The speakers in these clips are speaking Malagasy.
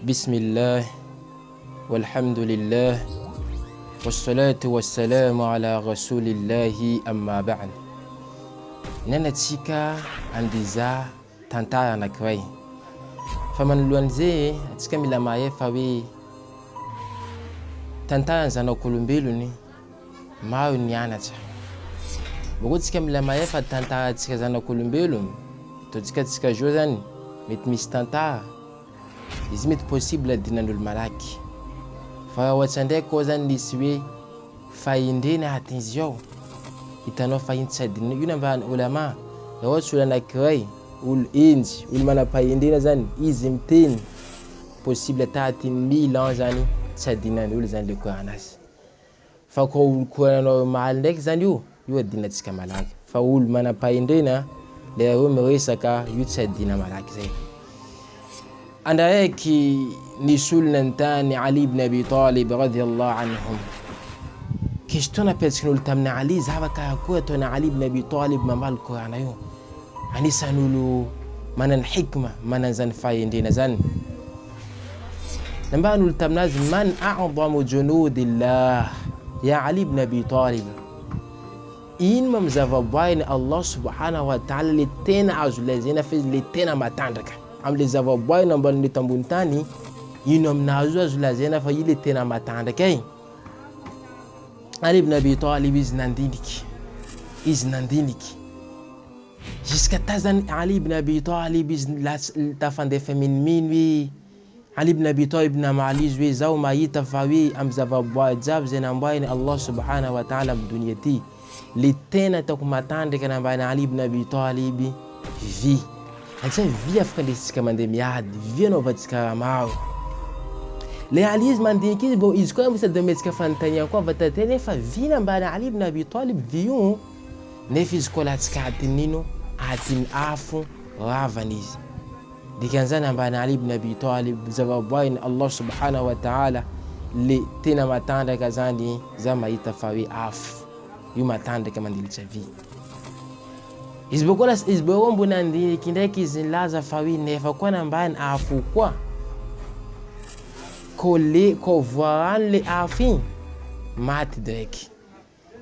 Bismillah, walhamdulillah, wassalatu wassalamu ala rasulillahi amma ba'd. Nanatsika andiza tantara anankiray. Fa manoloan'izay atsika mila mahay fa hoe tantarany zanak'olombelony maro nianatra. Boko tsika mila mahay fa tantarantsika zanak'olombelony totsika zao zany mety misy tantara izy mety possible adinan'olo malaky. Fa ohatsy ndraiky koa zany nisy hoe fahindrena atin'izy ao, hitanao fahiny tsy adinana. Io namba ulama, raha ohatsy olo anankiray, olo enjy, olo manam-pahindrena zany, izy miteny possible taty 1000 ans zany tsy adinan'olo zany le koranazy. Fa koa olo korana normal ndraiky zany io adinantsika malaky. Fa olo manam-pahindrena le reo miresaka, io tsy adina malaky zay. Andraiky nisy olona nitany Ali ibn Abi Talib radiyallahu anhum. Question napetrakin'olo tamin'ny Ali, zava-karakory ataon'ny Ali ibn Abi Talib mamaly korana io. Anisan'olo manana hikma, manana zany fahindrena zany. Nambaran'olo taminazy, man a'zamu junudillah ya Ali ibn Abi Talib. Ino ma mizavaboahin'ny Allah subhanahu wa ta'ala le tena azo lazaina fa le tena matandraka am'le zavaboahiny ambanin'ny eto ambony tany, ino aminazy azo lazaina fa io le tena matandraka ai? Ali ibn Abi Talib izy nandiniky jusqu'à ta zany Ali ibn Abi Talib izy tafandefa miniminy hoe Ali ibn Abi Talib namaly izy hoe zaho mahita fa hoe amy zavaboahy jiaby zay namboahiny Allah subhanahu wa ta'ala amy dunia ty, le tena ataoko matandraka nambany Ali ibn Abi Talib vy. Antsay vy afaka lesitsika mandeha miady, vy anaovantsika raha maro. Le Ali izy mandiniky izy, bon izy koa sady metsika fanontania koa vatatena nefa vy nambany Ali ibn Abi Talib vy io, nefa izy koa latsika atin'ino, atin'ny afo ravany izy. Dikan'izany ambany Ali ibn Abi Talib zavaboahiny Allah subhanahu wa ta'ala le tena matandraka zany za mahita fa hoe afo io matandraka mandilitra vy. Izy boko mbona andiniky ndraiky izy nilaza fa hoe nefa koa nambany afo koa ko voarano le afo igny maty direct.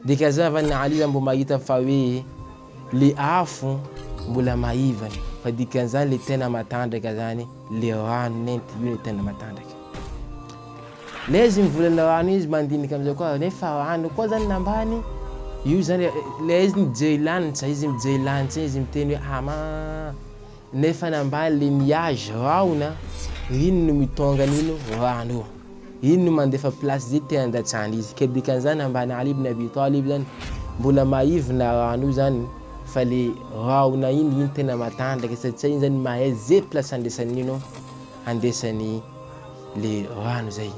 Dikan'izany Ali mbo mahita fa hoe le afo mbola maivany, fa dikan'izany le tena matandraka zany le rano nenty, io le tena matandraka. Le izy mivolana rano izy mandinika am'izay koa, nefa rano koa zany nambany io zany le izy mijery lanitra, izy mijery lanitra izy miteny hoe ama nefa nambany le nuage raona, ino no mitonga an'ino rano io, ino no mandefa place zay te andatsahana izy. Ke dikan'izany ambany Ali ibn Abi Talib zany mbola maivina rano io zany, fa le raona iny tena matandraka satria iny zany mahay zay place andesan'ino, andesany le rano zay.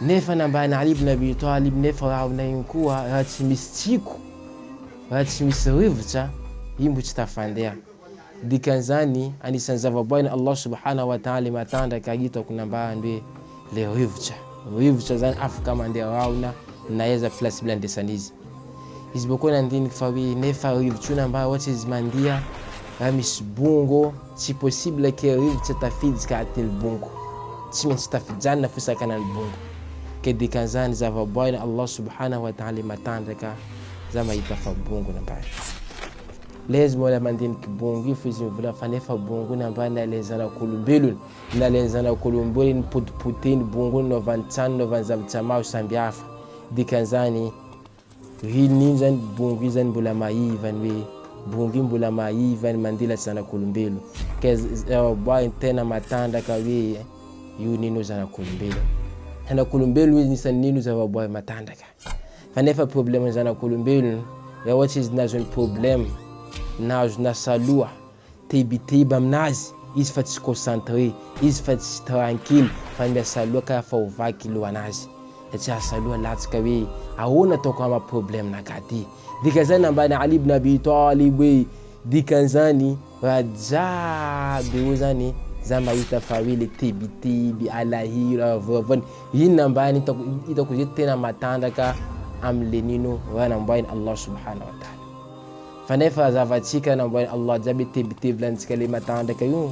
Nefa nambany Ali ibn Abi Talib nefa raona iny koa raha tsy misy tsiko, raha tsy misy rivotra, io mbo tsy tafandeha. Dikan'izany anisan'ny zavaboahiny Allah subhanahu wa ta'ala matandraka hitako nambarany hoe le rivotra zany afaka mandeha raona na aiza place mila andesan'izy. Izy boko nandiniky fa hoe nefa rivotra io nambara ohatsy izy mandia raha misy bongo, tsy possible ke rivotra tafiditsika atin'ny bongo, tsy maintsy tafijanona fosakanan'ny bongo. Ke dikan'izany zavaboahiny Allah subhanahu wa ta'ala matandraka za mahita fa bongo nambara. Le izy mbola mandiniky bongo io fa izy mivola fa nefa bongo nambara nalainy zanak'olombelony, nalainy zanak'olombelony potipoteny bongo naovany trano, naovany zavatra maro sambihafa. Dikan'izany rininy zany bongo io zany mbola maivany, hoe bongo io mbola maivany mandilatsy zanak'olombelony. Ke zavaboahiny tena matandraka hoe io nino zanak'olombelony. Zanak'olombelony izy nisan'ny nino zavaboahy matandraka. Fa nefa problème zanak'olombelony, raha ohatsy izy nazony problème, nazona saloa, tebiteby aminazy, izy fa tsy concentré, izy fa tsy tranquille, fa miasa loha ka fa hovaky lohanazy. Satria saloa latsaka hoe ahoana ataoko ama problème nakaty. Dikan'izany ambany Ali ibn Abi Talib hoe dikan'izany raha jiaby io zany za mahita fa hoe le tebiteby, alahiro, avavany, ino nambany hitako zay tena matandraka am'le nino raha namboahiny Allah subhanahu wa ta'ala. Fa nefa zavatsika namboahiny Allah jiaby tebiteby lantsika le matandraka io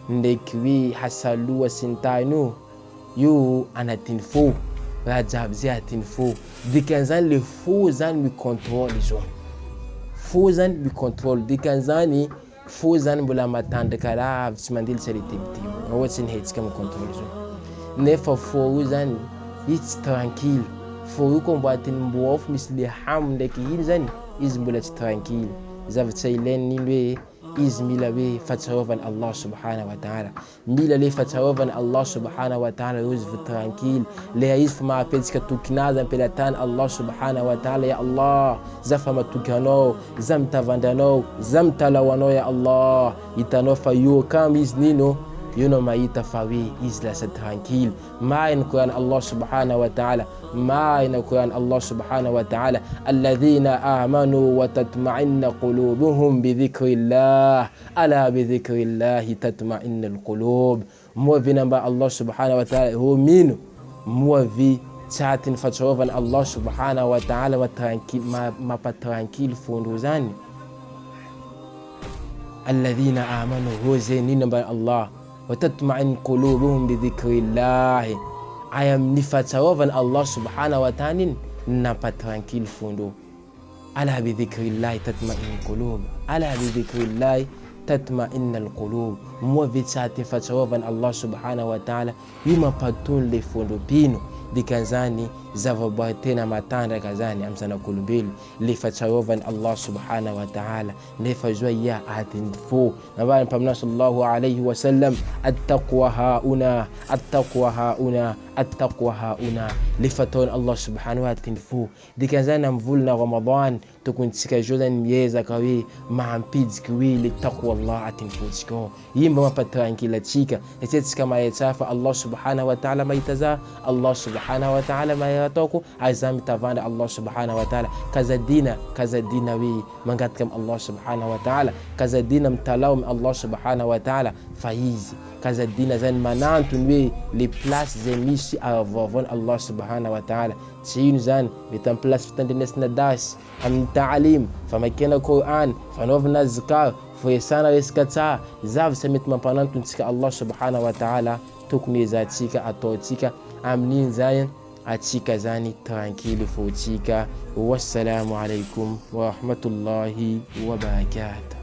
ndraiky hoe hasaloha sy ny tany io anatin'ny fo, raha jiaby zay anatin'ny fo. Dikan'izany le fo zany micontrôle zao, fo zany micontrôle, dikan'izany fo zany mbola matanjaka raha tsy mandeha tsara ohatsy ny hetsika micontrôle zao. Nefa fo io zany izy tsy tranquille, fo io koa mbo afo misy le hamo ndraiky ino zany izy mbola tsy tranquille. Zavatra ilainy iny hoe izy mila hoe fahatsiarovany Allah subhanahu wa ta'ala, mila le fahatsiarovany Allah subhanahu wa ta'ala izy vo tranquille. Leha izy fa mahapetsika tokinazy ampelatany Allah subhanahu wa ta'ala, ya Allah za fa matoky anao, za mitavandry anao, za mitalao anao ya Allah, hitanao fa io kamo izy nino io no mahita fa hoe izy lasa tranquille. Maina Qur'an Allah subhanahu wa ta'ala, maina Qur'an Allah subhanahu wa ta'ala, alladhina amanu wa tatma'inna qulubuhum bi dhikrillah, ala bi dhikrillahi tatma'inna alqulub. Moa vi namba Allah subhanahu wa ta'ala homino, moa vi tsatin'ny fahatsiarovany Allah subhanahu wa ta'ala wa tranquille, mapatranquille fondro zany. Alladhina amanu hoze nino namba Allah wa tatma'in qulubuhum bi dhikrillah, ay amin'ny fahatsiarovany Allah subhanahu wa ta'ala iny napatranquille fondro. Ala bi dhikrillah tatma'in qulub, ala bi dhikrillah tatma'in alqulub. Moa vi tsatin'ny fahatsiarovany Allah subhanahu wa ta'ala io mampatony le fondro pino. Dikan'izany zavaboary tena matanjaka zany amin'ny zanak'olombelo le fahatsiarovany Allah subhanahu wa ta'ala. Nefa zao ia atin'ny fo. Navary mpaminao sallallahu alayhi wa sallam, attaqwa hauna, attaqwa hauna, attaqwa hauna. Le fataony Allah subhanahu wa ta'ala fo. Dikan'izany amin'ny volana Ramadan tokony tsika zao zany miezaka hoe mampidiky hoe le taqwa Allah atin'ny fotsika. Io mba mampatranquille atsika satria tsika mahay tsara fa Allah subhanahu wa ta'ala mahita za, Allah subhanahu wa ta'ala mahay ataoko, aza mitavandra Allah subhanahu wa ta'ala. Kazadina hoe mangataka amin'ny Allah subhanahu wa ta'ala, kazadina mitalao amin'ny Allah subhanahu wa ta'ala fa izy kazadina zany manantony hoe le place zay misy avoavoany Allah subhanahu wa ta'ala. Tsy ino zany mety amin'ny place fitandrinesana dasy, amin'ny ta'alim, famakena Qur'an, fanaovana azkar, firesana resaka tsara, zavatra mety mampanantony tsika Allah subhanahu wa ta'ala tokony ezatsika ataotsika. Amin'iny zany atsika zany tranquille fotsika. Wassalamu alaikum wa rahmatullahi wa barakatuh.